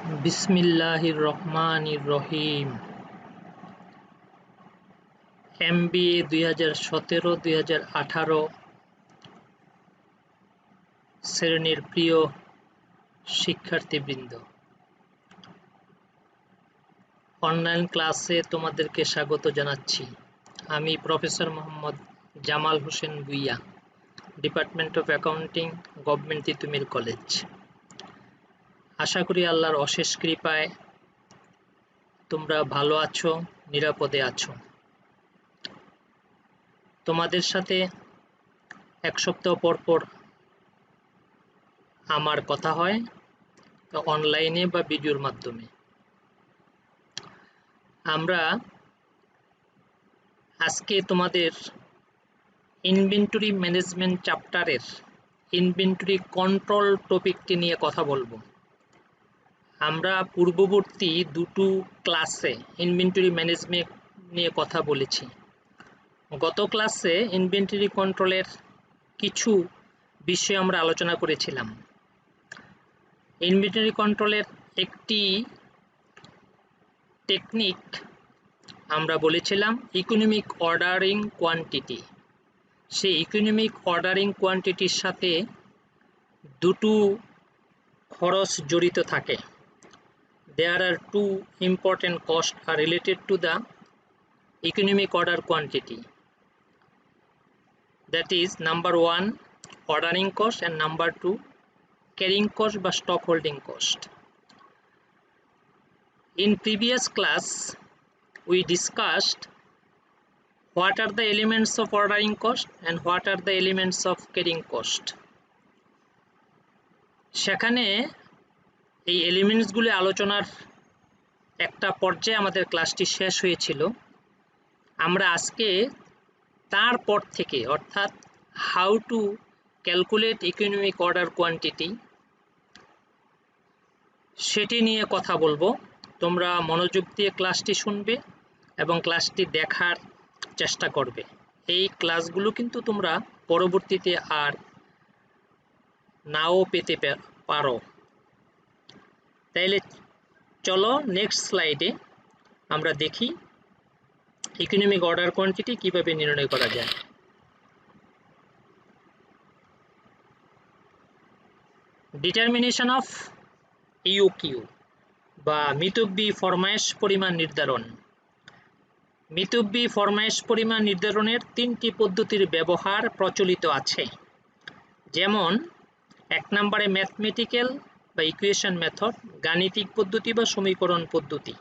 বিসমিল্লাহির রহমানির রহিম। MBA 2017-2018 শ্রেণীর প্রিয় শিক্ষার্থীবৃন্দ, অনলাইন ক্লাসে তোমাদেরকে স্বাগত জানাচ্ছি। আমি professor Mohammad Jamal Hossain Bhuiyan, department of accounting, government Titumir college. আশা করি আল্লাহর অশেষ কৃপায় তোমরা ভালো আছো, নিরাপদে আছো। তোমাদের সাথে এক সপ্তাহ পর পর আমার কথা হয়, অনলাইনে বা ভিডিওর মাধ্যমে। আমরা আজকে তোমাদের ইনভেন্টরি ম্যানেজমেন্ট চ্যাপ্টারের ইনভেন্টরি কন্ট্রোল টপিকটি নিয়ে কথা বলবো। আমরা পূর্ববর্তী দুটো ক্লাসে ইনভেন্টরি ম্যানেজমেন্ট নিয়ে কথা বলেছি। গত ক্লাসে ইনভেন্টরি কন্ট্রোলের কিছু বিষয় আমরা আলোচনা করেছিলাম। ইনভেন্টরি কন্ট্রোলের একটি টেকনিক আমরা বলেছিলাম ইকোনমিক অর্ডারিং কোয়ান্টিটি। সেই ইকোনমিক অর্ডারিং কোয়ান্টিটির সাথে দুটো খরচ জড়িত থাকে। There are two important costs are related to the economic order quantity. That is, number one, ordering cost, and number two, carrying cost বা stock holding cost. In previous class, we discussed what are the elements of ordering cost and what are the elements of carrying cost. সেখানে এই এলিমেন্টসগুলি আলোচনার একটা পর্যায়ে আমাদের ক্লাসটি শেষ হয়েছিল। আমরা আজকে তারপর থেকে, অর্থাৎ how to calculate economic order quantity, সেটি নিয়ে কথা বলবো। তোমরা মনোযোগ দিয়ে ক্লাসটি শুনবে এবং ক্লাসটি দেখার চেষ্টা করবে। এই ক্লাসগুলো কিন্তু তোমরা পরবর্তীতে আর নাও পেতে পারো। তাইলে চলো নেক্সট স্লাইডে আমরা দেখি ইকোনমিক অর্ডার কোয়ান্টিটি কিভাবে নির্ণয় করা যায়। ডিটারমিনেশন অফ ইউকিউ বা মিতব্যয়ী ফরমায়েশ পরিমাণ নির্ধারণ। মিতব্যয়ী ফরমায়েশ পরিমাণ নির্ধারণের তিনটি পদ্ধতির ব্যবহার প্রচলিত আছে। যেমন এক নম্বরে ম্যাথমেটিক্যাল বা ইকুয়েশন মেথড, গাণিতিক পদ্ধতি বা সমীকরণ পদ্ধতি।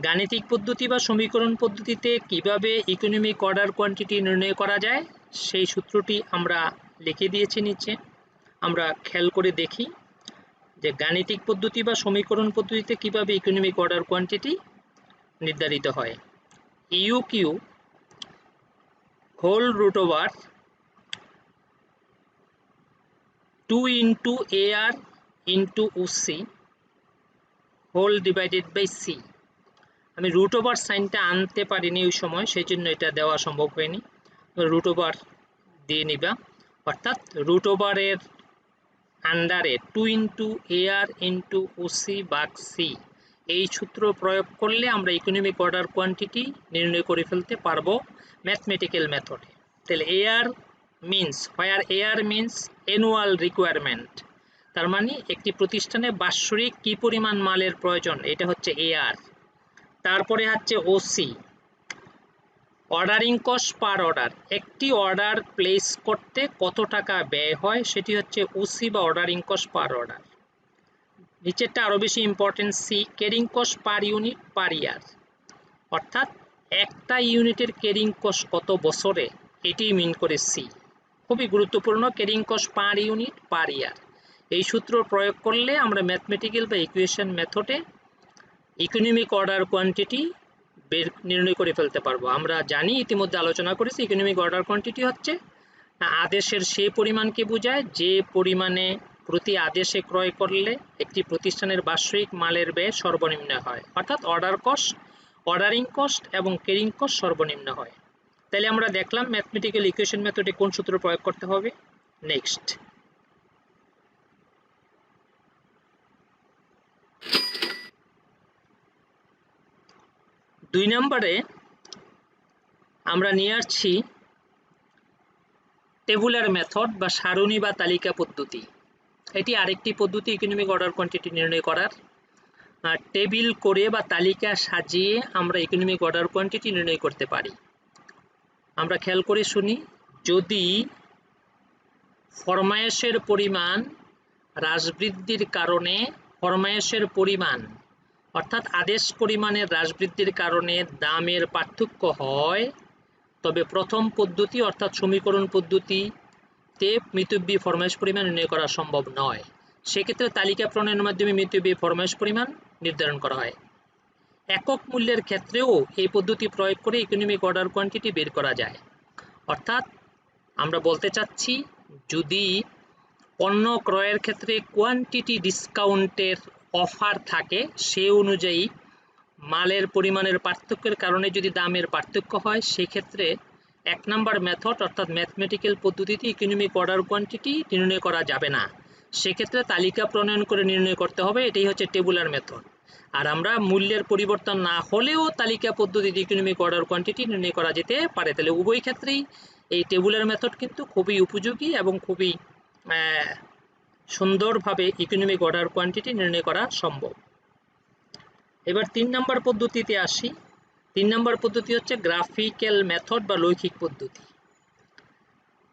গাণিতিক পদ্ধতি বা সমীকরণ পদ্ধতিতে কিভাবে ইকোনমিক অর্ডার কোয়ান্টিটি নির্ণয় করা যায় সেই সূত্রটি আমরা লিখে দিয়েছি নিচে। আমরা খেয়াল করে দেখি যে গাণিতিক পদ্ধতি বা সমীকরণ পদ্ধতিতে কিভাবে ইকোনমিক অর্ডার কোয়ান্টিটি নির্ধারিত হয়। EOQ whole root over 2 into AR into OC whole divided by C। আমি রুট ওভার সাইনটা আনতে পারিনি ওই সময়, সেই জন্য এটা দেওয়া সম্ভব হয়নি। রুট ওভার দিয়ে নিবা, অর্থাৎ রুট ওভারের আন্ডারে 2 into AR into OC ভাগ C, এই সূত্র প্রয়োগ করলে আমরা ইকোনমিক অর্ডার কোয়ান্টিটি নির্ণয় করে ফেলতে পারবো ম্যাথমেটিক্যাল মেথডে। তাহলে AR means, where AR means annual requirement, তার মানে একটি প্রতিষ্ঠানে বাৎসরিক কি পরিমাণ মালের প্রয়োজন, এটা হচ্ছে AR। তারপরে হচ্ছে OC, ordering cost per order, একটি অর্ডার প্লেস করতে কত টাকা ব্যয় হয় সেটি হচ্ছে OC বা অর্ডারিং কস্ট পার অর্ডার। নিচেরটা আরও বেশি important, C, carrying cost per unit per year, অর্থাৎ একটা ইউনিটের ক্যারিং কস্ট কত বছরে, এটি মিন করে C। খুবই গুরুত্বপূর্ণ, carrying cost per unit per year. এই সূত্র প্রয়োগ করলে আমরা ম্যাথমেটিক্যাল বা ইকুয়েশন মেথডে ইকোনমিক অর্ডার কোয়ান্টিটি নির্ণয় করে ফেলতে পারবো। আমরা জানি, ইতিমধ্যে আলোচনা করেছি, ইকোনমিক অর্ডার কোয়ান্টিটি হচ্ছে আদেশের সেই পরিমাণকে বোঝায় যে পরিমাণে প্রতি আদেশে ক্রয় করলে একটি প্রতিষ্ঠানের বাৎসরিক মালের ব্যয় সর্বনিম্ন হয়, অর্থাৎ অর্ডার কস্ট, অর্ডারিং কস্ট এবং ক্যারিং কস্ট সর্বনিম্ন হয়। তাহলে আমরা দেখলাম ম্যাথমেটিক্যাল ইকুয়েশন মেথডে কোন সূত্র প্রয়োগ করতে হবে। নেক্সট, 2 নম্বরে আমরা নিয়ে আসছি টেবুলার মেথড বা সারণী বা তালিকা পদ্ধতি। এটি আরেকটি পদ্ধতি ইকোনমিক অর্ডার কোয়ান্টিটি নির্ণয় করার। টেবিল করে বা তালিকা সাজিয়ে আমরা ইকোনমিক অর্ডার কোয়ান্টিটি নির্ণয় করতে পারি। আমরা খেয়াল করে শুনি, যদি ফরমায়েশের পরিমাণ হ্রাস বৃদ্ধির কারণে ফরমায়েশের পরিমাণ অর্থাৎ আদেশ পরিমাণের হ্রাস বৃদ্ধির কারণে দামের পার্থক্য হয়, তবে প্রথম পদ্ধতি অর্থাৎ সমীকরণ পদ্ধতিতে মিতব্যয়ী ফরমায়েশ পরিমাণ নির্ণয় করা সম্ভব নয়। সেক্ষেত্রে তালিকা প্রণয়নের মাধ্যমে মিতব্যয়ী ফরমায়েশ পরিমাণ নির্ধারণ করা হয়। একক মূল্যের ক্ষেত্রেও এই পদ্ধতি প্রয়োগ করে ইকোনমিক অর্ডার কোয়ান্টিটি বের করা যায়। অর্থাৎ আমরা বলতে চাচ্ছি, যদি পণ্য ক্রয়ের ক্ষেত্রে কোয়ান্টিটি ডিসকাউন্টের অফার থাকে, সে অনুযায়ী মালের পরিমাণের পার্থক্যের কারণে যদি দামের পার্থক্য হয়, সেক্ষেত্রে 1 নম্বর মেথড অর্থাৎ ম্যাথমেটিক্যাল পদ্ধতিতে ইকোনমিক অর্ডার কোয়ান্টিটি নির্ণয় করা যাবে না। সেক্ষেত্রে তালিকা প্রণয়ন করে নির্ণয় করতে হবে, এটাই হচ্ছে টেবুলার মেথড। আর আমরা মূল্যের পরিবর্তন না হলেও তালিকা পদ্ধতিতে ইকোনমিক অর্ডার কোয়ান্টিটি নির্ণয় করা যেতে পারে। তাহলে উভয় ক্ষেত্রেই এই টেবুলার মেথড কিন্তু খুবই উপযোগী এবং খুবই সুন্দরভাবে ইকোনমিক অর্ডার কোয়ান্টিটি নির্ণয় করা সম্ভব। এবার 3 নম্বর পদ্ধতিতে আসি। 3 নম্বর পদ্ধতি হচ্ছে গ্রাফিক্যাল মেথড বা লৈখিক পদ্ধতি।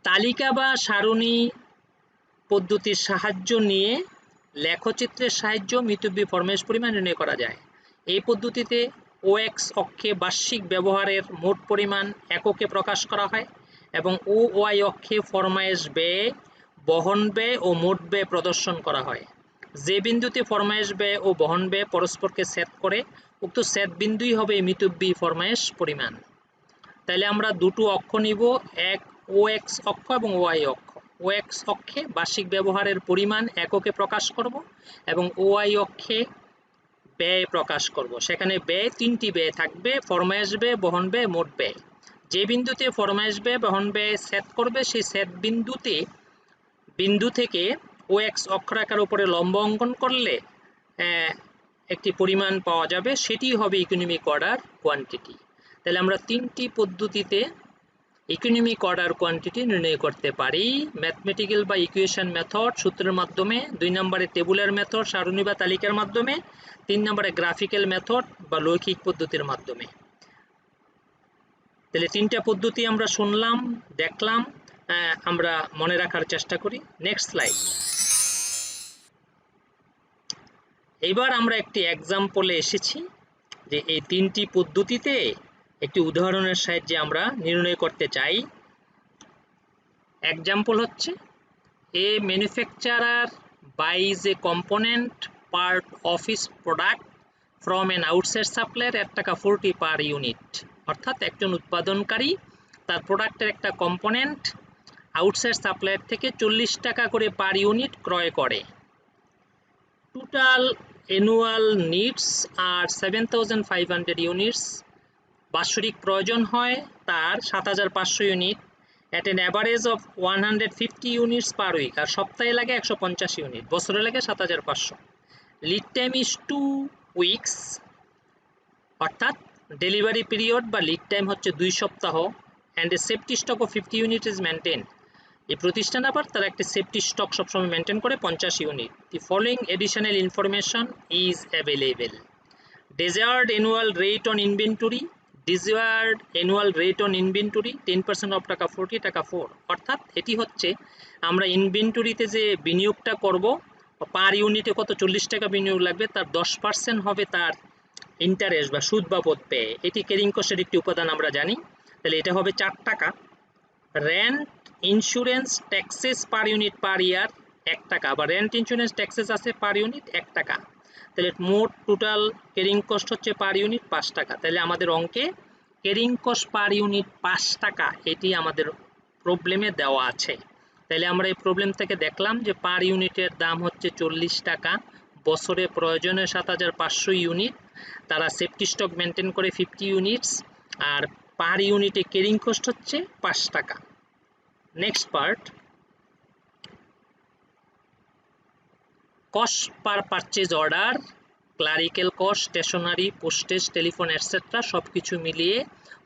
তালিকা বা সারণী পদ্ধতির সাহায্য নিয়ে লেখচিত্রের সাহায্যে মিতব্যয়ী ফরমায়েশ পরিমাণ নির্ণয় করা যায়। এই পদ্ধতিতে OX অক্ষে বার্ষিক ব্যবহারের মোট পরিমাণ এককে প্রকাশ করা হয় এবং OY অক্ষে ফরমায়েশ ব্যয়, বহন ব্যয় ও মোট ব্যয় প্রদর্শন করা হয়। যে বিন্দুতে ফরমায়েশ ব্যয় ও বহন ব্যয় পরস্পরকে ছেদ করে, উক্ত ছেদ বিন্দুই হবে মিতব্যয়ী ফরমায়েশ পরিমাণ। তাহলে আমরা দুটো অক্ষ নিব, এক OX অক্ষ এবং OY অক্ষ। OX অক্ষে বার্ষিক ব্যবহারের পরিমাণ এককে প্রকাশ করব এবং OY অক্ষে ব্যয় প্রকাশ করব। সেখানে ব্যয় 3টি ব্যয় থাকবে, ফরমায়েশ ব্যয়, বহন ব্যয়, মোট ব্যয়। যে বিন্দুতে ফরমায়েশ ব্যয়, বহন ব্যয় ছেদ করবে, সেই ছেদ বিন্দু থেকে OX অক্ষরেখার উপরে লম্ব অঙ্কন করলে একটি পরিমাণ পাওয়া যাবে, সেটি হবে ইকোনমিক অর্ডার কোয়ান্টিটি। তাহলে আমরা 3টি পদ্ধতিতে ইকোনমিক অর্ডার কোয়ান্টিটি নির্ণয় করতে পারি। ম্যাথমেটিক্যাল বা ইকুয়েশন মেথড সূত্রের মাধ্যমে, 2 নম্বরে টেবুলার মেথড সারণী বা তালিকার মাধ্যমে, 3 নম্বরে গ্রাফিক্যাল মেথড বা লৈখিক পদ্ধতির মাধ্যমে। তাহলে 3টা পদ্ধতি আমরা শুনলাম, দেখলাম, আমরা মনে রাখার চেষ্টা করি। Next slide. এবার আমরা একটি এক্সাম্পলে এসেছি যে এই 3টি পদ্ধতিতে একটি উদাহরণের সাহায্যে আমরা নির্ণয় করতে চাই। এক্সাম্পল হচ্ছে, এ manufacturer buys a component part of his product from an outside supplier at টাকা 40 per unit। অর্থাৎ একজন উৎপাদনকারী তার প্রোডাক্টের একটা কম্পোনেন্ট আউটসাইড সাপ্লায়ার থেকে 40 টাকা করে পার ইউনিট ক্রয় করে। টোটাল অ্যানুয়াল নিডস আর 7500 ইউনিটস। বাৎসরিক প্রয়োজন হয় তার 7500 unit at an average of 150 units per week। আর সপ্তাহে লাগে 150 ইউনিট, বছরে লাগে 7500। লিড টাইম ইজ 2 উইকস, অর্থাৎ ডেলিভারি পিরিয়ড বা লিড টাইম হচ্ছে 2 সপ্তাহ। And a safety stock of 50 unit is maintain. এই প্রতিষ্ঠান আবার তার একটা সেফটি স্টক সবসময় মেনটেন করে 50 unit. The following additional information is available. desired annual rate on inventory, desired annual rate on inventory 10% of টাকা 40 টাকা 4। অর্থাৎ এটি হচ্ছে আমরা ইনভেন্টরিতে যে বিনিয়োগটা করব, পার ইউনিটে কত 40 টাকা বিনিয়োগ লাগবে, তার 10% হবে তার ইন্টারেস্ট বা সুদ বাবদ ব্যয়। এটি ক্যারিং কস্টের একটি উপাদান আমরা জানি। তাহলে এটা হবে 4 টাকা। Rent insurance taxes per unit per year 1 টাকা, বা রেন্ট ইন্স্যুরেন্স ট্যাক্সেস আছে পার ইউনিট 1 টাকা। তাহলে মোট টোটাল ক্যারিং কস্ট হচ্ছে পার ইউনিট 5 টাকা। তাহলে আমাদের অঙ্কে ক্যারিং কস্ট পার ইউনিট 5 টাকা, এটি আমাদের প্রবলেমে দেওয়া আছে। তাহলে আমরা এই প্রবলেম থেকে দেখলাম যে পার ইউনিটের দাম হচ্ছে 40 টাকা, বছরে প্রয়োজনে 7500 ইউনিট, তারা সেফটি স্টক মেনটেন করে 50 ইউনিটস, আর পার ইউনিটে ক্যারিং কস্ট হচ্ছে 5 টাকা। Next part, cost per purchase order clerical cost, stationery, postage, telephone etcetera সবকিছু মিলিয়ে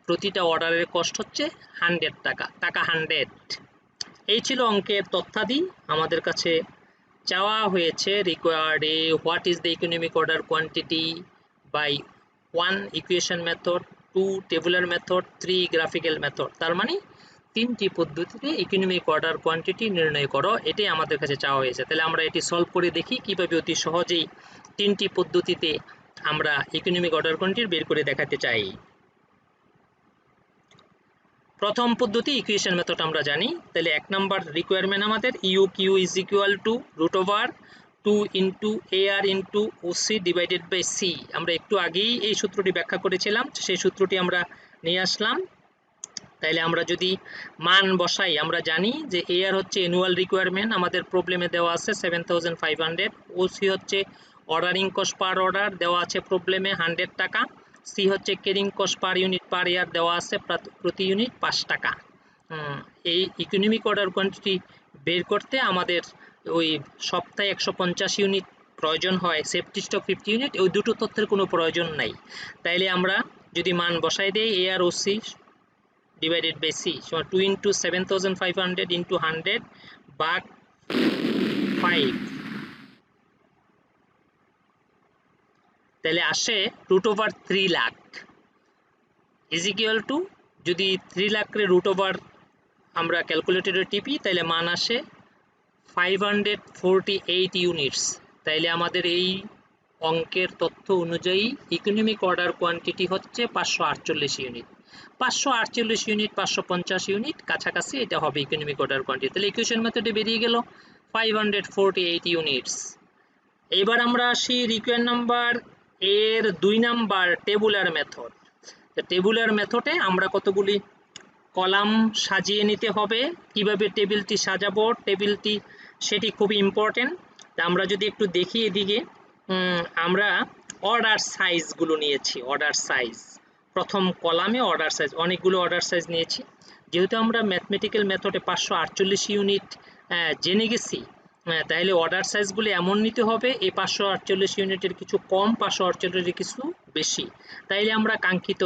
প্রতিটা অর্ডারের কস্ট হচ্ছে 100 টাকা, 100। এই ছিল অঙ্কের তথ্যাদি। আমাদের কাছে চাওয়া হয়েছে required a what is the economic order quantity by 1 equation method, 2 tabular method, 3 graphical method. তার মানে 3টি পদ্ধতিতে ইকোনমিক অর্ডার কোয়ান্টিটি নির্ণয় করো, এটাই আমাদের কাছে চাওয়া হয়েছে। তাহলে আমরা এটি সলভ করে দেখি কিভাবে অতি সহজেই 3টি পদ্ধতিতে আমরা ইকোনমিক অর্ডার কোয়ান্টিটি বের করে দেখাতে চাই। প্রথম পদ্ধতি ইকুয়েশন মেথড আমরা জানি। তাহলে 1 নাম্বার রিকোয়ারমেন্ট আমাদের EOQ is equal to root over 2 into AR into OC divided by C. আমরা একটু আগেই এই সূত্রটি ব্যাখ্যা করেছিলাম, সেই সূত্রটি আমরা নিয়ে আসলাম। তাইলে আমরা যদি মান বসাই, আমরা জানি যে AR হচ্ছে অ্যানুয়াল রিকোয়ারমেন্ট, আমাদের প্রবলেমে দেওয়া আছে 7500, OC হচ্ছে অর্ডারিং কস্ট পার অর্ডার দেওয়া আছে প্রবলেমে 100 টাকা, সি হচ্ছে carrying cost per unit per year দেওয়া আছে প্রতি ইউনিট 5 টাকা। এই ইকোনমিক অর্ডার কোয়ান্টিটি বের করতে আমাদের ওই সপ্তাহে 150 ইউনিট প্রয়োজন হয়, সেফটি স্টক 50 ইউনিট, ওই দুটো তথ্যের কোনো প্রয়োজন নাই। তাইলে আমরা যদি মান বসাই দেই AR OC divided by C, so 2 into 7500 into 100 ভাগ 5, তাহলে আসে root over 3 lakh is equal to, যদি 3 লাখ রে রুট ওভার আমরা ক্যালকুলেটরে টিপি তাহলে মান আসে 548 ইউনিটস। তাইলে আমাদের এই অঙ্কের তথ্য অনুযায়ী ইকোনমিক অর্ডার কোয়ান্টিটি হচ্ছে 548 ইউনিট। 548 ইউনিট 550 ইউনিট কাছাকাছি এটা হবে ইকোনমিক অর্ডার কোয়ান্টিটি। তাহলে ইকুয়েশন মেথডে বেরিয়ে গেল 548 ইউনিটস। এবার আমরা আসি রিকোয়ার নাম্বার এর 2 নাম্বার টেবুলার মেথড। তো টেবুলার মেথডে আমরা কতগুলি কলাম সাজিয়ে নিতে হবে, কিভাবে টেবিলটি সাজাবো টেবিলটি সেটি খুবই ইম্পর্টেন্ট। তা আমরা যদি একটু দেখি এদিকে, আমরা অর্ডার সাইজগুলো নিয়েছি। অর্ডার সাইজ প্রথম কলামে অর্ডার সাইজ, অনেকগুলো অর্ডার সাইজ নিয়েছি। যেহেতু আমরা ম্যাথমেটিক্যাল মেথডে 548 ইউনিট জেনে গেছি, তাহলে অর্ডার সাইজগুলো এমন নিতে হবে এই 548 ইউনিটের কিছু কম, 548 কিছু বেশি, তাইলে আমরা কাঙ্ক্ষিত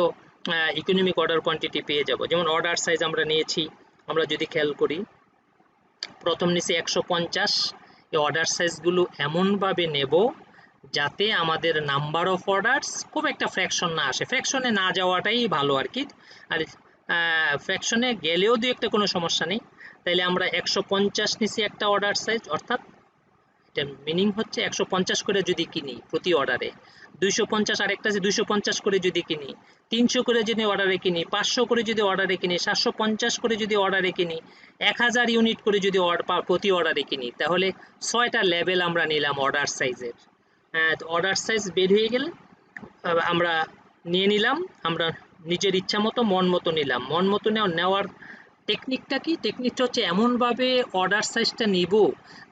ইকোনমিক অর্ডার কোয়ান্টিটি পেয়ে যাব। যেমন অর্ডার সাইজ আমরা নিয়েছি, আমরা যদি খেয়াল করি প্রথম নিচে 150, এই অর্ডার সাইজগুলো এমনভাবে নেব যাতে আমাদের নাম্বার অফ অর্ডারস খুব একটা ফ্র্যাকশন না আসে, ফ্র্যাকশনে না যাওয়াটাই ভালো আর কি, আর ফ্র্যাকশনে গেলেও দু একটা কোনো সমস্যা নেই। তাইলে আমরা 150 নিচে একটা অর্ডার সাইজ, অর্থাৎ এটা মিনিং হচ্ছে 150 করে যদি কিনি প্রতি অর্ডারে, 250 আরেকটা আছে 250 করে যদি কিনি, 300 করে যদি অর্ডারে কিনি, 500 করে যদি অর্ডারে কিনি, 750 করে যদি অর্ডারে কিনি, 1000 ইউনিট করে যদি প্রতি অর্ডারে কিনি, তাহলে 6টা লেভেল আমরা নিলাম অর্ডার সাইজের। তো অর্ডার সাইজ বের হয়ে গেলে আমরা নিয়ে নিলাম, আমরা নিজের ইচ্ছা মতো মন মতো নিলাম। মন মতো নেওয়ার টেকনিকটা কি? টেকনিকটা হচ্ছে এমনভাবে অর্ডার সাইজটা নিব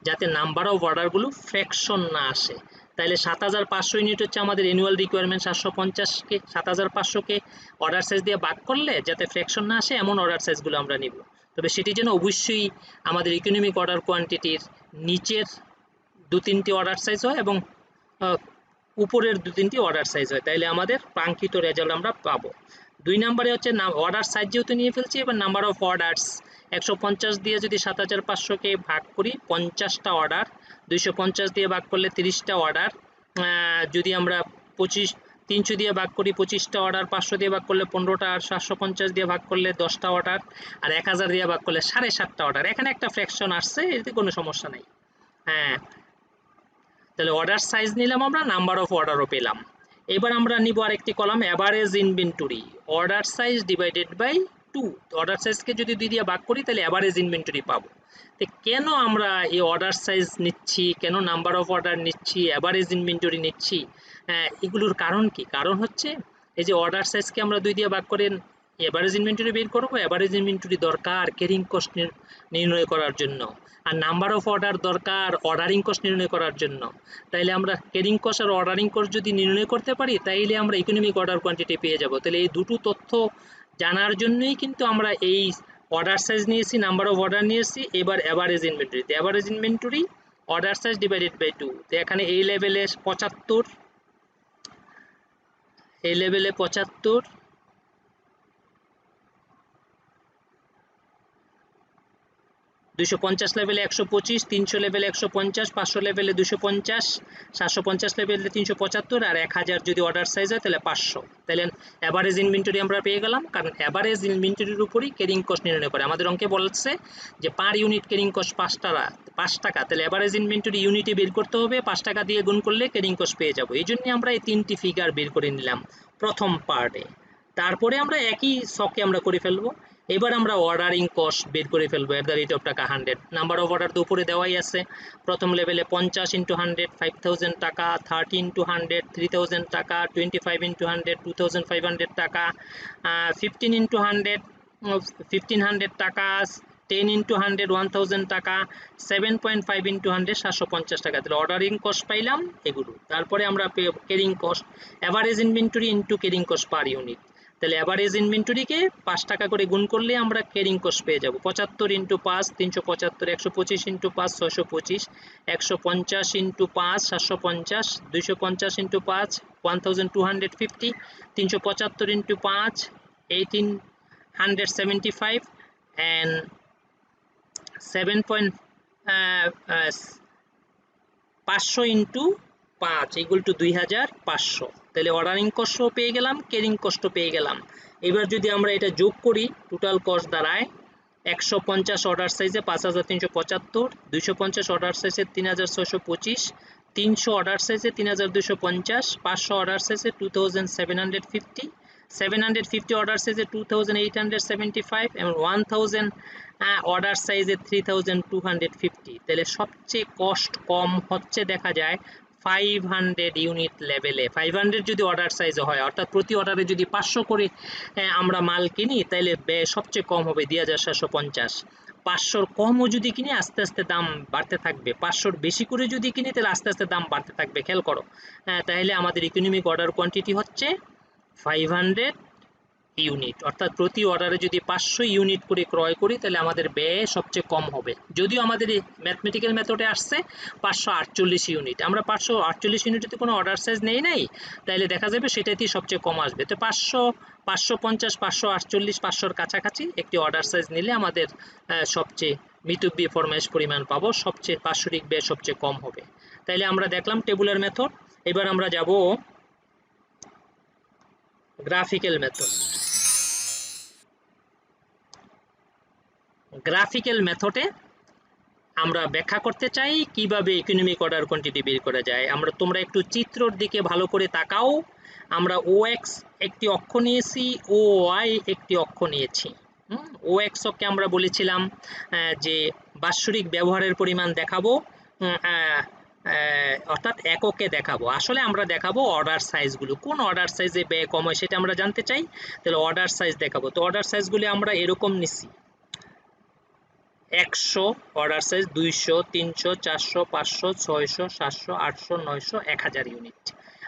যাতে নাম্বার অফ অর্ডারগুলো ফ্র্যাকশন না আসে। তাহলে 7500 ইউনিট হচ্ছে আমাদের অ্যানুয়াল রিকোয়ারমেন্ট, 750কে 7500কে অর্ডার সাইজ দিয়ে ভাগ করলে যাতে ফ্র্যাকশন না আসে এমন অর্ডার সাইজগুলো আমরা নিব। তবে সেটি যেন অবশ্যই আমাদের ইকোনমিক অর্ডার কোয়ান্টিটির নিচের 2-3টি অর্ডার সাইজ হয় এবং উপরের 2-3টি অর্ডার সাইজ হয়, তাইলে আমাদের কাঙ্ক্ষিত রেজাল্ট আমরা পাবো। 2 নম্বরে হচ্ছে অর্ডার সাইজ যেহেতু নিয়ে ফেলছি, এবার নাম্বার অফ অর্ডারস 150 দিয়ে যদি 7500কে ভাগ করি 50টা অর্ডার, 250 দিয়ে ভাগ করলে 30টা অর্ডার, যদি আমরা 300 দিয়ে ভাগ করি 25টা অর্ডার, 500 দিয়ে ভাগ করলে 15টা, আর 750 দিয়ে ভাগ করলে 10টা অর্ডার, আর 1000 দিয়ে ভাগ করলে 7.5টা অর্ডার। এখানে একটা ফ্র্যাকশন আসছে, এতে কোনো সমস্যা নাই। তাহলে অর্ডার সাইজ নিলাম আমরা, নাম্বার অফ অর্ডারও পেলাম। এবার আমরা নিব আরেকটি column average inventory, order size divided by 2। Order সাইজকে যদি 2 দিয়ে ভাগ করি তাহলে অ্যাভারেজ ইনভেন্টরি পাবো। তো কেন আমরা এই অর্ডার সাইজ নিচ্ছি, কেন নাম্বার অফ অর্ডার নিচ্ছি, অ্যাভারেজ ইনভেন্টরি নিচ্ছি, এগুলোর কারণ কি? কারণ হচ্ছে এই যে অর্ডার সাইজকে আমরা 2 দিয়ে ভাগ করে এভারেজ ইনভেন্টরি বের করবো, এভারেজ ইনভেন্টরি দরকার ক্যারিং কস্ট নির্ণয় করার জন্য, আর নাম্বার অফ অর্ডার দরকার অর্ডারিং কস্ট নির্ণয় করার জন্য। তাইলে আমরা ক্যারিং কস্ট আর অর্ডারিং কস্ট যদি নির্ণয় করতে পারি তাইলে আমরা ইকোনমিক অর্ডার কোয়ান্টিটি পেয়ে যাব। তাহলে এই দুটো তথ্য জানার জন্যই কিন্তু আমরা এই অর্ডার সাইজ নিয়েছি, নাম্বার অফ অর্ডার নিয়েছি। এবার average inventory, average inventory order size divided by 2। তো এখানে এই লেভেলে 75, এই লেভেলে 75, 250 লেভেলে 125, 300 লেভেলে 150, 500 লেভেলে 250, 750 লেভেলে 375 আর 1000 যদি অর্ডার সাইজ হয় তাহলে 500। তাহলে এভারেজ ইনভেন্টরি আমরা পেয়ে গেলাম, কারণ এভারেজ ইনভেন্টরির উপরই ক্যারিং কস্ট নির্ণয় করে। আমাদের অঙ্কে বলছে যে পার ইউনিট ক্যারিং কস্ট 5 টাকা, তাহলে এভারেজ ইনভেন্টরি ইউনিটে বের করতে হবে, 5 টাকা দিয়ে গুণ করলে ক্যারিং কস্ট পেয়ে যাব। এই জন্য আমরা এই তিনটি ফিগার বের করে নিলাম প্রথম পার্টে। তারপরে আমরা একই শখে আমরা করে ফেলবো। এবার আমরা অর্ডারিং কস্ট বের করে ফেলবো এট দ্য রেট অফ টাকা 100। নাম্বার অফ অর্ডার তো উপরে দেওয়াই আছে। প্রথম লেভেলে 50 ইন্টু 100 5000 টাকা, 30 ইন্টু 100 3000 টাকা, 25 ইন্টু 100 2500 টাকা, 15 ইন্টু 100 1500 টাকা, 10 ইন্টু 100 1000 টাকা, 7.5 ইন্টু 100 750 টাকা। তাহলে অর্ডারিং কস্ট পাইলাম এগুলো। তারপরে আমরা carrying cost, average inventory into carrying cost per unit. তাহলে অ্যাভারেজ ইনভেন্টরিকে 5 টাকা করে গুণ করলে আমরা ক্যারিং কস্ট পেয়ে যাব 75 into 5 375, 125 into 5 625, 150 into 5 750, 250 into 5 1250, 375 into 5 1875 and 7.500 into 5 equal to 2500। তাহলে অর্ডারিং কস্টও পেয়ে গেলাম, ক্যারিং কস্টও পেয়ে গেলাম। এবার যদি আমরা এটা যোগ করি, টোটাল কস্ট দাঁড়ায় 150 অর্ডার সাইজে 5375, 250 অর্ডার সাইজে 3625, 300 অর্ডার সাইজে 3250, 500 অর্ডার সাইজে 2750, 750 অর্ডার সাইজে 2875 এবং 1000 অর্ডার সাইজে 3250। তাহলে সবচেয়ে কস্ট কম হচ্ছে দেখা যায় 500 ইউনিট লেভেলে। 500 যদি অর্ডার সাইজ হয়, অর্থাৎ প্রতি অর্ডারে যদি 500 করে আমরা মাল কিনি, তাহলে ব্যয় সবচেয়ে কম হবে 2750। 500 কমও যদি কিনি আস্তে আস্তে দাম বাড়তে থাকবে, 500 বেশি করে যদি কিনি তাহলে আস্তে আস্তে দাম বাড়তে থাকবে। খেয়াল করো, তাহলে আমাদের ইকোনমিক অর্ডার কোয়ান্টিটি হচ্ছে 500 ইউনিট, অর্থাৎ প্রতি অর্ডারে যদি 500 ইউনিট করে ক্রয় করি তাহলে আমাদের ব্যয় সবচেয়ে কম হবে। যদিও আমাদের ম্যাথমেটিক্যাল মেথডে আসছে 548 ইউনিট, আমরা 548 ইউনিটে কোনো অর্ডার সাইজ নেই নাই, তাহলে দেখা যাবে সেটাতেই সবচেয়ে কম আসবে। তো 500 550 548 500-র কাছাকাছি একটি অর্ডার সাইজ নিলে আমাদের সবচেয়ে মিতব্যয়ী ফরমাইশ পরিমাণ পাবো, সবচেয়ে বাৎসরিক ব্যয় সবচেয়ে কম হবে। তাইলে আমরা দেখলাম টেবুলার মেথড। এবার আমরা যাব গ্রাফিক্যাল মেথড। গ্রাফিক্যাল মেথডে আমরা ব্যাখ্যা করতে চাই কিভাবে ইকোনমিক অর্ডার কোয়ান্টিটি বের করা যায়। তোমরা একটু চিত্রর দিকে ভালো করে তাকাও। আমরা OX একটি অক্ষ নিয়েছি, OY একটি অক্ষ নিয়েছি। OX অক্ষে আমরা বলেছিলাম যে বাৎসরিক ব্যবহারের পরিমাণ দেখাবো, অর্থাৎ এককে দেখাবো। আসলে আমরা দেখাবো অর্ডার সাইজগুলো, কোন অর্ডার সাইজে ব্যয় কম হয় সেটা আমরা জানতে চাই, তাহলে অর্ডার সাইজ দেখাবো। তো অর্ডার সাইজগুলি আমরা এরকম নিছি: 100 অর্ডার সাইজ, 200 300 400 500 600 700 800 900 1000 ইউনিট।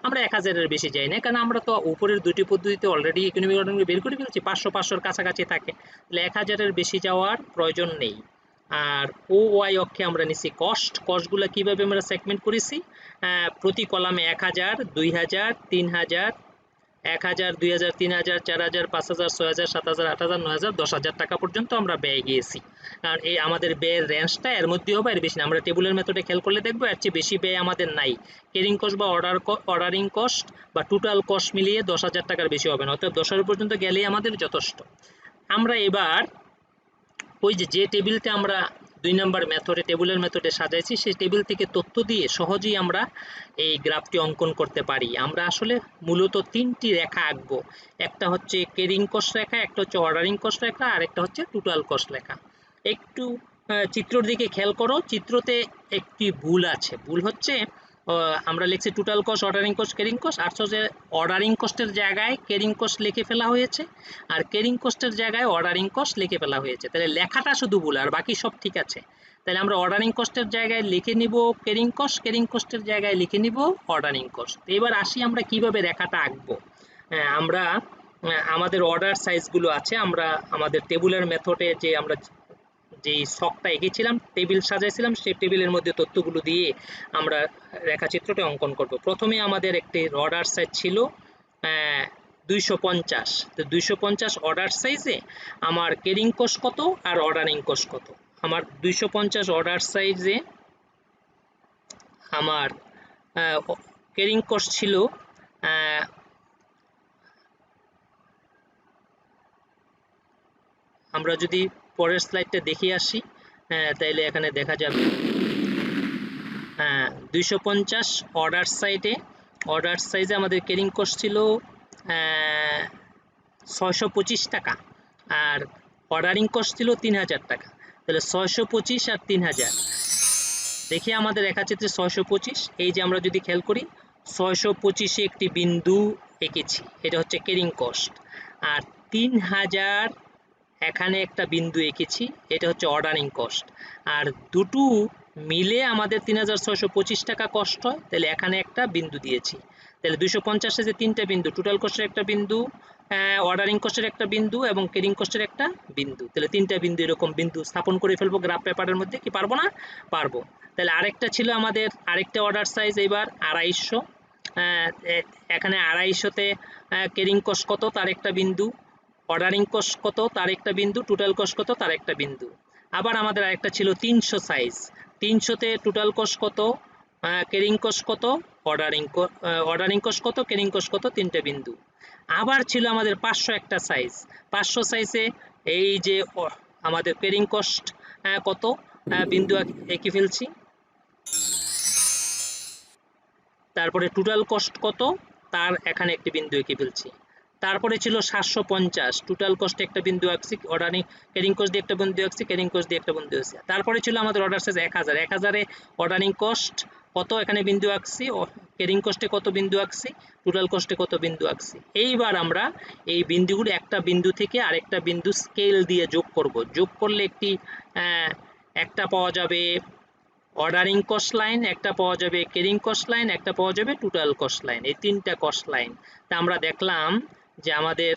আমরা 1000-এর বেশি যাই না, কারণ আমরা তো উপরের দুটি পদ্ধতিতে অলরেডি ইকোনমিক অর্ডার বের করে ফেলছি, 500-500-র কাছাকাছি থাকে, তাহলে 1000-এর বেশি যাওয়ার প্রয়োজন নেই। আর OY অক্ষে আমরা নিছি কস্টগুলো কিভাবে আমরা সেগমেন্ট করেছি, প্রতি কলামে 1000 2000 3000 1000 2000 3000 4000 5000 6000 7000 8000 9000 10000 টাকা পর্যন্ত আমরা ব্যয় গিয়েছি। কারণ এই আমাদের ব্যয়ের রেঞ্জটা এর মধ্যে হবে, এর বেশি না। আমরা টেবিলের মেথডে খেয়াল করলে দেখবো এর চেয়ে বেশি ব্যয় আমাদের নাই। ক্যারিং কস্ট বা অর্ডারিং কস্ট বা টোটাল কস্ট মিলিয়ে 10000 টাকার বেশি হবে না, অর্থাৎ 10,000 পর্যন্ত গেলেই আমাদের যথেষ্ট। আমরা এবার ওই যে টেবিলটা আমরা 2 নম্বর মেথডে টেবিলের মেথডে সাজাইছি, সেই টেবিল থেকে তথ্য দিয়ে সহজেই আমরা এই গ্রাফটি অঙ্কন করতে পারি। আমরা আসলে মূলত 3টি রেখা আঁকবো, একটা হচ্ছে ক্যারিং কস্ট রেখা, একটা হচ্ছে অর্ডারিং কস্ট রেখা, আর একটা হচ্ছে টোটাল কস্ট রেখা। একটু চিত্রর দিকে খেয়াল করো, চিত্রতে একটি ভুল আছে। ভুল হচ্ছে আমরা লিখছি total cost ordering cost carrying cost, আর হচ্ছে অর্ডারিং কস্টের জায়গায় ক্যারিং কস্ট লিখে ফেলা হয়েছে, আর ক্যারিং কস্টের জায়গায় অর্ডারিং কস্ট লিখে ফেলা হয়েছে। তাহলে লেখাটা শুধু ভুল, আর বাকি সব ঠিক আছে। তাহলে আমরা অর্ডারিং কস্টের জায়গায় লিখে নিব ক্যারিং কস্ট, ক্যারিং কস্টের জায়গায় লিখে নিব অর্ডারিং কস্ট। এবার আসি আমরা কিভাবে রেখাটা আঁকবো। আমরা আমাদের অর্ডার সাইজগুলো আছে, আমরা আমাদের টেবিলের মেথডে যে আমরা যেই ছকটা এঁকেছিলাম, টেবিল সাজাইছিলাম, সেই টেবিলের মধ্যে তথ্যগুলো দিয়ে আমরা রেখাচিত্রটা অঙ্কন করব। প্রথমে আমাদের একটি অর্ডার সাইজ ছিল 250, তো 250 অর্ডার সাইজে আমার ক্যারিং কস্ট কত আর অর্ডারিং কস্ট কত। আমার 250 অর্ডার সাইজে আমার ক্যারিং কস্ট ছিল আমরা যদি পরের স্লাইডটা দেখে আসি তাইলে এখানে দেখা যাবে 250 অর্ডার সাইজে আমাদের ক্যারিং কস্ট ছিল 625 টাকা আর অর্ডারিং কস্ট ছিল 3000 টাকা। তাহলে 625 আর 3000 দেখি আমাদের রেখাচিত্রে 625, এই যে আমরা যদি খেয়াল করি 625 এ একটি বিন্দু এঁকেছি, এটা হচ্ছে ক্যারিং কস্ট, আর 3000 এখানে একটা বিন্দু এঁকেছি, এটা হচ্ছে অর্ডারিং কস্ট। আর দুটো মিলে আমাদের 3625 টাকা কষ্ট হয়, তাহলে এখানে একটা বিন্দু দিয়েছি। তাহলে 250 এ যে তিনটা বিন্দু, টোটাল কস্টের একটা বিন্দু, অর্ডারিং কস্টের একটা বিন্দু এবং ক্যারিং কস্টের একটা বিন্দু, তাহলে তিনটা বিন্দু এরকম বিন্দু স্থাপন করে ফেলবো গ্রাফ পেপারের মধ্যে, কি পারবো না? পারবো। তাহলে আরেকটা ছিল আমাদের আরেকটা অর্ডার সাইজ, এবার 250, এখানে 250-তে ক্যারিং কস্ট কত তার একটা বিন্দু, অর্ডারিং কস্ট কত তার একটা বিন্দু, টোটাল কস্ট কত তার একটা বিন্দু। আবার আমাদের আরেকটা ছিল 300 সাইজ, 300-তে টোটাল কস্ট কত, ক্যারিং কস্ট কত, অর্ডারিং কস্ট কত, ক্যারিং কস্ট কত, তিনটে বিন্দু। আবার ছিল আমাদের 500 একটা সাইজ, 500 সাইজে এই যে আমাদের ক্যারিং কস্ট কত বিন্দু এঁকে ফেলছি, তারপরে টোটাল কস্ট কত তার এখানে একটি বিন্দু এঁকে ফেলছি। তারপরে ছিল 750, টোটাল কস্টে একটা বিন্দু আঁকছি, অর্ডারিং ক্যারিং কস্ট দিয়ে একটা বিন্দু আঁকছি, ক্যারিং কস্ট দিয়ে একটা বিন্দু আঁকছি। তারপরে ছিল আমাদের অর্ডার সাইজ 1000, 1000-এ অর্ডারিং কস্ট কত এখানে বিন্দু আঁকছি, ক্যারিং কস্টে কত বিন্দু আঁকছি, টোটাল কস্টে কত বিন্দু আঁকছি। এইবার আমরা এই বিন্দুগুলো একটা বিন্দু থেকে আরেকটা বিন্দু স্কেল দিয়ে যোগ করব, যোগ করলে একটা পাওয়া যাবে অর্ডারিং কস্ট লাইন, একটা পাওয়া যাবে ক্যারিং কস্ট লাইন, একটা পাওয়া যাবে টোটাল কস্ট লাইন, এই তিনটা কস্ট লাইন। তা আমরা দেখলাম যে আমাদের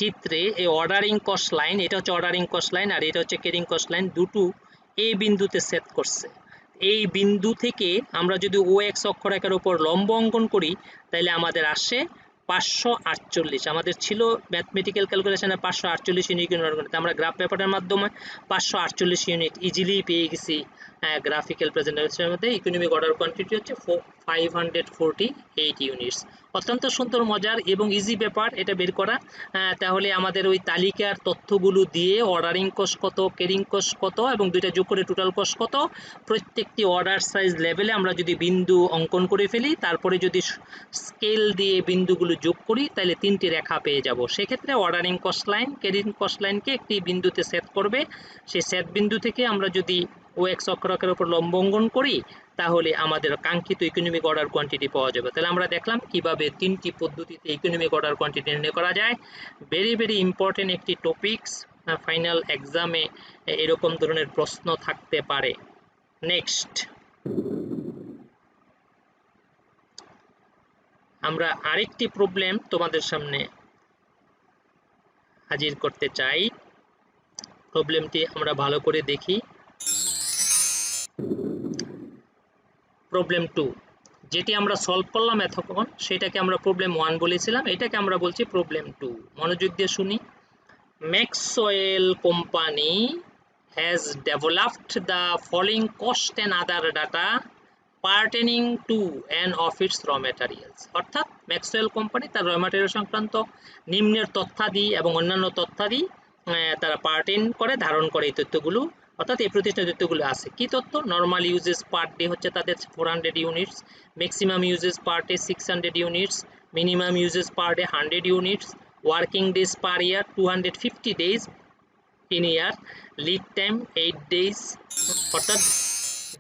চিত্রে এই অর্ডারিং কস্ট লাইন, এটা হচ্ছে অর্ডারিং কস্ট লাইন আর এটা হচ্ছে ক্যারিং কস্ট লাইন, দুটো এই বিন্দুতে সেট করছে। এই বিন্দু থেকে আমরা যদি ও এক্স অক্ষরেখার উপর লম্ব অঙ্কন করি তাহলে আমাদের আসে 548, আমাদের ছিল ম্যাথমেটিক্যাল ক্যালকুলেশনে 548 ইউনিট, আমরা গ্রাফ পেপারের মাধ্যমে 548 ইউনিট ইজিলি পেয়ে গেছি। গ্রাফিক্যাল প্রেজেন্টেশনের মধ্যে ইকোনমিক অর্ডার কোয়ান্টিটি হচ্ছে 548 ইউনিটস। অত্যন্ত সুন্দর, মজার এবং ইজি ব্যাপার এটা বের করা। তাহলে আমাদের ওই তালিকার তথ্যগুলো দিয়ে অর্ডারিং কস্ট কত, ক্যারিং কস্ট কত এবং দুইটা যোগ করে টোটাল কস্ট কত, প্রত্যেকটি অর্ডার সাইজ লেভেলে আমরা যদি বিন্দু অঙ্কন করে ফেলি, তারপরে যদি স্কেল দিয়ে বিন্দুগুলো যোগ করি তাহলে তিনটি রেখা পেয়ে যাব। সেক্ষেত্রে ordering cost line carrying cost লাইনকে একটি বিন্দুতে সেট করবে, সেই সেট বিন্দু থেকে আমরা যদি ও এক্স অক্ষরেখার উপর লম্ব অঙ্কন করি তাহলে আমাদের কাঙ্ক্ষিত ইকোনমিক অর্ডার কোয়ান্টিটি পাওয়া যাবে। তাহলে আমরা দেখলাম কিভাবে তিনটি পদ্ধতিতে ইকোনমিক অর্ডার কোয়ান্টিটি নির্ণয় করা যায়। ভেরি ভেরি ইম্পর্টেন্ট একটি টপিকস, ফাইনাল এক্সামে এরকম ধরনের প্রশ্ন থাকতে পারে। নেক্সট আমরা আরেকটি প্রবলেম তোমাদের সামনে হাজির করতে চাই। প্রবলেমটি আমরা ভালো করে দেখি। প্রবলেম 2 যেটি আমরা সলভ করলাম এতক্ষণ সেটাকে আমরা প্রবলেম 1 বলেছিলাম, এটাকে আমরা বলছি প্রবলেম 2। মনোযোগ দিয়ে শুনি। Maxwell company has developed the following cost and other data pertaining to an of its raw materials। অর্থাৎ ম্যাক্সওয়েল কোম্পানি তার র ম্যাটেরিয়াল সংক্রান্ত নিম্নের তথ্যাদি এবং অন্যান্য তথ্যাদি তারা পার্টেন করে, ধারণ করে এই তথ্যগুলো, অর্থাৎ এই প্রতিষ্ঠানের তথ্যগুলো আছে। কি তথ্য? নর্মাল ইউজেস পার ডে হচ্ছে তাদের 400 units, maximum uses per day 600 units, minimum uses per day 100 units, working days per year 250 days in year, lead time 8 days, অর্থাৎ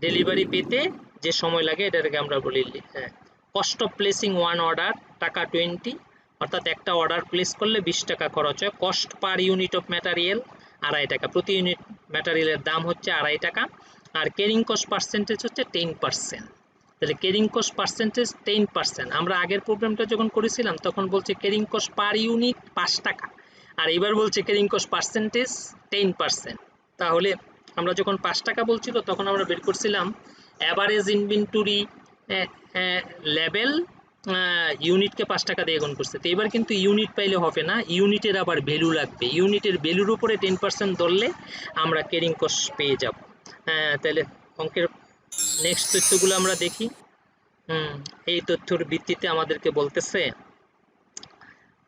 ডেলিভারি পেতে যে সময় লাগে এটাকে আমরা বলি। Cost of placing one order টাকা 20, অর্থাৎ একটা অর্ডার প্লেস করলে 20 টাকা খরচ হয়। Cost per unit of material 2.5 টাকা, প্রতি ইউনিট ম্যাটেরিয়ালের দাম হচ্ছে 2.5 টাকা। আর ক্যারিং কস্ট পার্সেন্টেজ হচ্ছে 10%। তাহলে ক্যারিং কস্ট পার্সেন্টেজ 10%। আমরা আগের প্রবলেমটা যখন করেছিলাম তখন বলছে ক্যারিং কস্ট পার ইউনিট 5 টাকা, আর এবার বলছে ক্যারিং কস্ট পার্সেন্টেজ 10%। তাহলে আমরা যখন 5 টাকা বলছিল তখন আমরা বের করছিলাম অ্যাভারেজ ইনভেন্টরি লেভেল ইউনিটকে 5 টাকা দিয়ে গুণ করছে। তো এবার কিন্তু ইউনিট পাইলে হবে না, ইউনিটের আবার ভ্যালু লাগবে। ইউনিটের ভ্যালুর উপরে 10% ধরলে আমরা ক্যারিং কস্ট পেয়ে যাব। তাহলে অঙ্কের নেক্সট তথ্যগুলো আমরা দেখি। এই তথ্যের ভিত্তিতে আমাদেরকে বলতেছে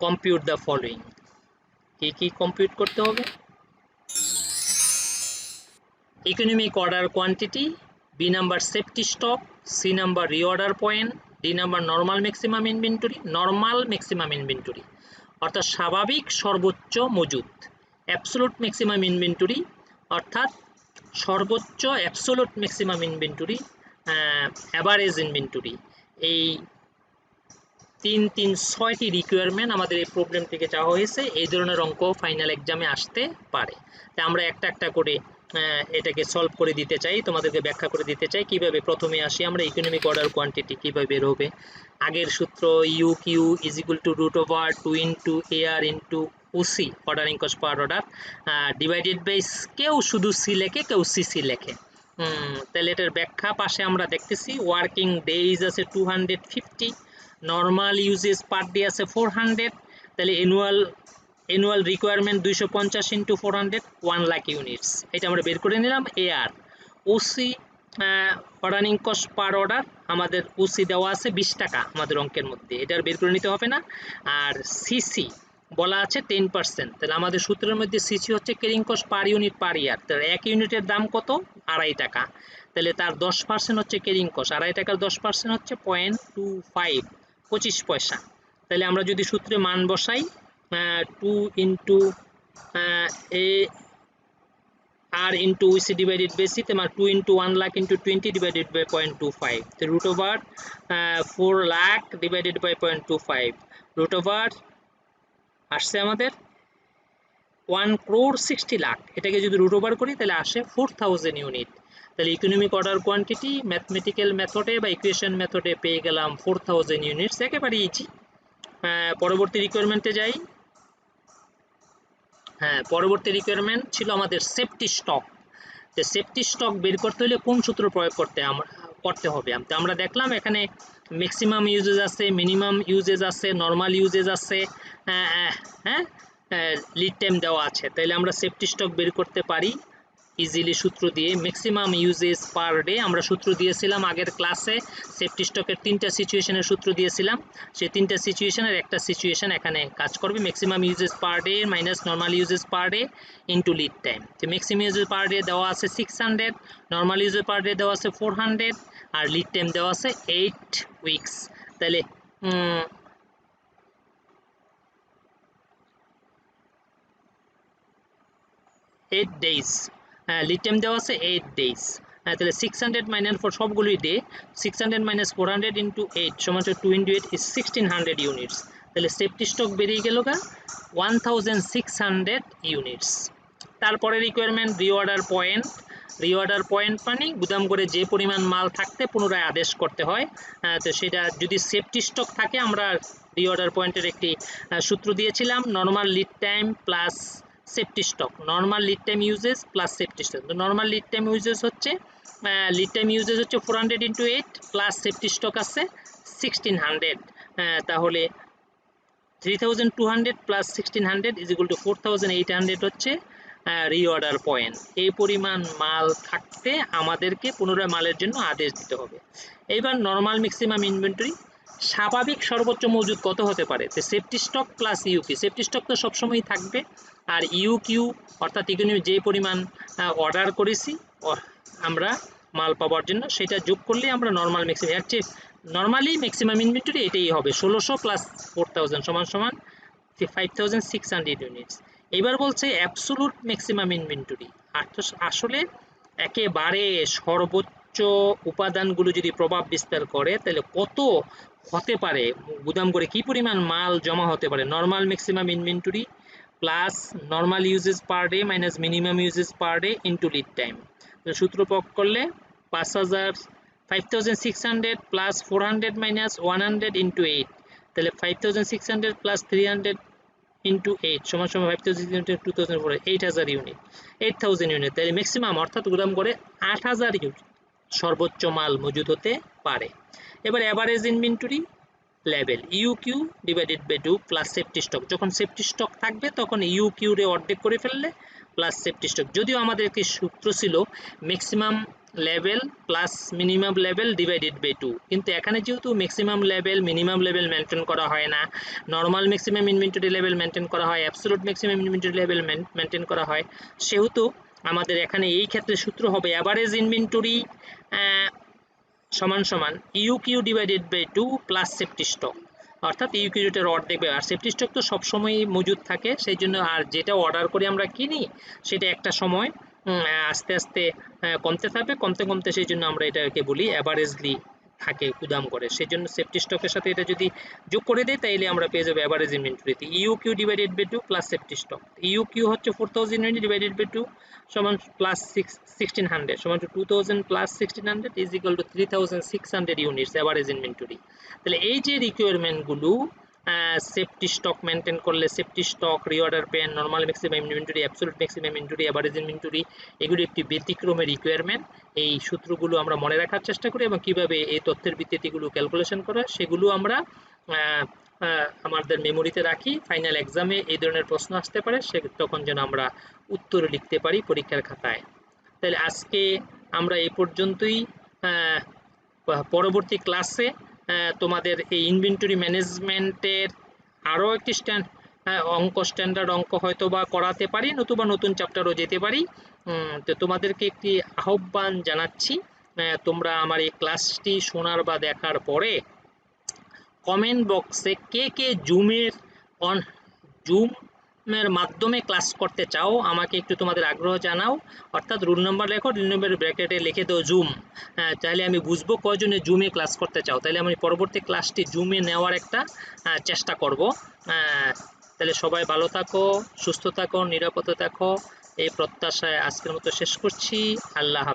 কম্পিউট দ্য ফলোইং। কি কি কম্পিউট করতে হবে? Economic order quantity, B number safety stock, C number reorder point, D number normal maximum inventory, অর্থাৎ স্বাভাবিক সর্বোচ্চ মজুদ, অ্যাবসোলুট ম্যাক্সিমাম ইনভেন্টরি অর্থাৎ সর্বোচ্চ absolute maximum inventory, average inventory. এই 6টি রিকোয়ারমেন্ট আমাদের এই প্রবলেম থেকে চাওয়া হয়েছে। এই ধরনের অঙ্ক ফাইনাল এক্সামে আসতে পারে। তাই আমরা একটা একটা করে এটাকে সলভ করে দিতে চাই, তোমাদেরকে ব্যাখ্যা করে দিতে চাই কিভাবে। প্রথমে আসি আমরা ইকোনমিক অর্ডার কোয়ান্টিটি কিভাবে বের হবে। আগের সূত্র EOQ is equal to √2 into AR into OC, ordering cost per order, divided by, কেউ শুধু সি লেখে, কেউ সিসি লেখে। তাহলে এটার ব্যাখ্যা পাশে আমরা দেখতেছি। ওয়ার্কিং ডেজ আছে 250, নর্মাল ইউজেস পার ডে আছে 400, তাহলে annual requirement 250 into 400, 1 lakh units. এটা আমরা বের করে নিলাম। AR OC, ordering cost per order, আমাদের ওসি দেওয়া আছে 20 টাকা আমাদের অঙ্কের মধ্যে, এটার বের করে নিতে হবে না। আর সিসি বলা আছে 10%, তাহলে আমাদের সূত্রের মধ্যে সিসি হচ্ছে carrying cost per unit per year. তাহলে 1 ইউনিটের দাম কত? 2.5 টাকা, তাহলে তার 10% হচ্ছে ক্যারিং কস্ট। 2.5 টাকার 10% হচ্ছে 0.25, 25 পয়সা। তাহলে আমরা যদি সূত্রে মান বসাই, 2 into A R into OC divided by C, তোমার 2 into 1 lakh into 20 divided by 0.25, তো √4 লাখ ডিভাইডেড বাই 0.25, √ আসছে আমাদের 1,60 লাখ। এটাকে যদি √ করি তাহলে আসে 4000 ইউনিট। তাহলে ইকোনমিক অর্ডার কোয়ান্টিটি ম্যাথমেটিক্যাল মেথডে বা ইকুয়েশন মেথডে পেয়ে গেলাম 4000 ইউনিটস, একেবারে ইজি। পরবর্তী রিকোয়ারমেন্টে যাই। পরবর্তী রিকোয়ারমেন্ট ছিল আমাদের সেফটি স্টক। তো সেফটি স্টক বের করতে হলে কোন সূত্র প্রয়োগ করতে হবে? তো আমরা দেখলাম এখানে ম্যাক্সিমাম ইউজেজ আছে, মিনিমাম ইউজেজ আছে, নর্মাল ইউজেজ আছে, লিড টাইম দেওয়া আছে। তাহলে আমরা সেফটি স্টক বের করতে পারি ইজিলি সূত্র দিয়ে। ম্যাক্সিমাম ইউজেজ পার ডে আমরা সূত্র দিয়েছিলাম আগের ক্লাসে। সেফটি স্টকের 3টা সিচুয়েশনের সূত্র দিয়েছিলাম, সেই 3টা সিচুয়েশনের একটা সিচুয়েশন এখানে কাজ করবে। Maximum usage per day minus normal usage per day into lead time. তো ম্যাক্সিমাম ইউজেজ পার ডে দেওয়া আছে 600, নর্মাল ইউজেজ পার ডে দেওয়া আছে 400, আর লিড টাইম দেওয়া আছে 8 উইকস। তাহলে 8 ডেজ, লিড টাইম দেওয়া আছে 8 ডেজ। তাহলে 600 মাইনাস ফর সবগুলোই ডে, 600 মাইনাস 400 ইন্টু 8 সমান 2 ইন্টু 8 ইজ 1600 ইউনিটস। তাহলে সেফটি স্টক বেরিয়ে গেল 1600 ইউনিটস। তারপরে requirement reorder point. Reorder point মানে গুদাম করে যে পরিমাণ মাল থাকতে পুনরায় আদেশ করতে হয়। তো সেটা যদি সেফটি স্টক থাকে, আমরা রিঅর্ডার পয়েন্টের একটি সূত্র দিয়েছিলাম, normal lead time plus safety stock, normal lead time uses plus safety stock. তো নর্মাল লিড টাইম ইউজেস হচ্ছে 400 ইন্টু 8 প্লাস সেফটি স্টক আছে 1600, তাহলে 3200 প্লাস 1600 ইজ ইকুয়াল টু 4800 হচ্ছে রিঅর্ডার পয়েন্ট। এই পরিমাণ মাল থাকতে আমাদেরকে পুনরায় মালের জন্য আদেশ দিতে হবে। এইবার নর্মাল ম্যাক্সিমাম ইনভেন্টরি, স্বাভাবিক সর্বোচ্চ মজুদ কত হতে পারে? তো safety stock plus EOQ, safety stock তো সবসময়ই থাকবে, আর ইউকিউ অর্থাৎ ইকোনমি যে পরিমাণ অর্ডার করেছি আমরা মাল পাওয়ার জন্য, সেটা যোগ করলে আমরা নর্মাল ম্যাক্সিমাম, এর চেয়ে নর্মালি ম্যাক্সিমাম ইনভেন্টরি এটাই হবে, 1600 প্লাস 4000 সমান 5600 ইউনিটস। এবার বলছে অ্যাবসোলুট ম্যাক্সিমাম ইনভেন্টরি, আসলে একেবারে সর্বোচ্চ উপাদানগুলো যদি প্রভাব বিস্তার করে তাহলে কত হতে পারে, গুদাম করে কি পরিমাণ মাল জমা হতে পারে। Normal maximum inventory plus normal uses per day minus minimum uses per day into lead time. তো সূত্র প্রয়োগ করলে 5600 প্লাস 400 মাইনাস 100 ইন্টু 8, তাহলে 5600 প্লাস 300 ইন্টু 8 সমান 5600 2004 8000 ইউনিট, 8000 ইউনিট। তাহলে ম্যাক্সিমাম অর্থাৎ গুদাম করে 8000 ইউনিট সর্বোচ্চ মাল মজুদ হতে পারে। এবার average inventory, level EOQ divided by 2 plus safety stock. যখন সেফটি স্টক থাকবে তখন ইউকিউ রে অর্ধেক করে ফেললে প্লাস সেফটি স্টক। যদিও আমাদের একটি সূত্র ছিল maximum level plus minimum level divided by 2, কিন্তু এখানে যেহেতু maximum level minimum level maintain করা হয় না, normal maximum inventory level maintain করা হয়, absolute maximum inventory level maintain করা হয়, সেহেতু আমাদের এখানে এই ক্ষেত্রে সূত্র হবে অ্যাভারেজ ইনভেন্টরি সমান সমান EOQ divided by 2 plus safety stock, অর্থাৎ ইউকিউটার অর্ধেক। আর সেফটি স্টক তো সবসময়ই মজুদ থাকে, সেই জন্য আর যেটা অর্ডার করে আমরা কিনি সেটা একটা সময় আস্তে আস্তে কমতে থাকবে, কমতে কমতে, সেই জন্য আমরা এটাকে বলি অ্যাভারেজলি থাকে গুদাম করে। সেই জন্য সেফটি স্টকের সাথে এটা যদি যোগ করে দেয় তাইলে আমরা পেয়ে যাবো অ্যাভারেজ ইনভেন্টরিতে EOQ divided by 2 plus safety stock. EOQ হচ্ছে 4000 ইউনিট ডিভাইডেড বাই 2 সমান প্লাস 1600 সমান to 2000 plus 1600 is equal to 3600 units average inventory. তাহলে এই যে রিকোয়ারমেন্টগুলো সেফটি স্টক মেনটেন করলে, safety stock, reorder pen, normal maximum inventory, absolute maximum inventory, average inventory, এগুলো একটি ব্যতিক্রমের রিকোয়ারমেন্ট। এই সূত্রগুলো আমরা মনে রাখার চেষ্টা করি এবং কিভাবে এই তথ্যের ভিত্তিতে এগুলো ক্যালকুলেশন করা সেগুলো আমরা আমাদের মেমোরিতে রাখি। ফাইনাল এক্সামে এই ধরনের প্রশ্ন আসতে পারে, সে তখন যেন আমরা উত্তর লিখতে পারি পরীক্ষার খাতায়। তাহলে আজকে আমরা এই পর্যন্তই। পরবর্তী ক্লাসে তোমাদের এই ইনভেন্টরি ম্যানেজমেন্টের আরও একটি স্ট্যান্ডার্ড অঙ্ক হয়তো বা করাতে পারি, নতুবা নতুন চ্যাপ্টারও যেতে পারি। তো তোমাদেরকে একটি আহ্বান জানাচ্ছি, তোমরা আমার এই ক্লাসটি শোনার বা দেখার পরে কমেন্ট বক্সে কে কে জুমের মাধ্যমে ক্লাস করতে চাও আমাকে একটু তোমাদের আগ্রহ জানাও, অর্থাৎ রোল নাম্বার লেখো, রোল নাম্বারের ব্র্যাকেটে লিখে দাও জুম, তাহলে আমি বুঝবো কয়জনে জুমে ক্লাস করতে চাও, তাহলে আমি পরবর্তী ক্লাসটি জুমে নেওয়ার একটা চেষ্টা করব। তাহলে সবাই ভালো থাকো, সুস্থ থাকো, নিরাপদে থাকো, এই প্রত্যাশায় আজকের মতো শেষ করছি। আল্লাহ হাফেজ।